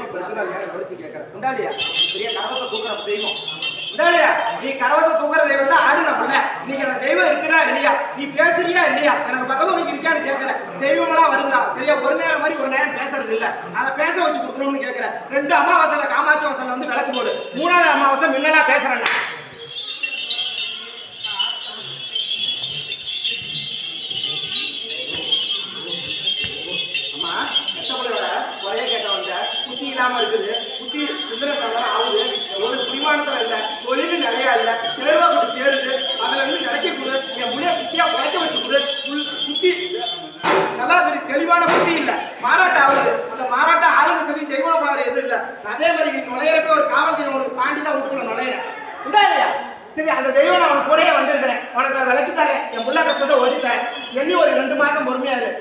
தெய்வம் இருக்குதா இல்லையா யோசிச்சு கேட்கறேன். உண்டாலியா பெரிய கரவத்தை தூக்குற தெய்வம் உண்டாலியா? நீ கரவத்தை தூக்குற தெய்வம் தான் ஆடு நான் பண்ண. நீங்க அந்த தெய்வம் இருக்குதா இல்லையா? நீ பேசுறியா இல்லையா? எனக்கு பக்கத்துல உனக்கு இருக்கான்னு கேட்கறேன். தெய்வமெல்லாம் வருதுடா சரியா? ஒரு நேரம் மாதிரி ஒரு நேரம் பேசுறது இல்ல. அதை பேச வச்சு கொடுக்கணும்னு கேட்கறேன். 2 அமாவாசைல காமாட்சி வாசல்ல வந்து விளக்கு போடு. 3வது அமாவாசை முன்னெல்லாம் பேசுறேன். ஒரே கேட்ட வந்த புத்தி இல்லாம இருக்குது. புத்தி சுந்தரம் ஆகுது. ஒரு குடிமானத்துல இல்ல, தொழில் நிறைய இல்ல, தேர்வா கொண்டு சேருது. அதுல இருந்து கிடைக்க கொடு. என் முடிய புத்தியா குறைக்க வச்சு கொடு. புத்தி நல்லா தெளிவான புத்தி இல்ல, மாறாட்டம் ஆகுது. அந்த மாறாட்டம் ஆளுங்க சரி செய்வன போறாரு எதுவும் இல்ல. அதே மாதிரி நீ நுழையிறப்ப ஒரு காவல்துறை உனக்கு தாண்டி தான் விட்டுக்குள்ள நுழையிறேன். உண்டா இல்லையா? சரி, அந்த தெய்வம் நான் உனக்கு கூடயே வந்திருக்கிறேன். உனக்கு நான் விளக்கித்தாங்க. என் புள்ள கஷ்டத்தை ஓடித்தேன். எண்ணி ஒரு 2 மாதம் பொறுமையா இரு.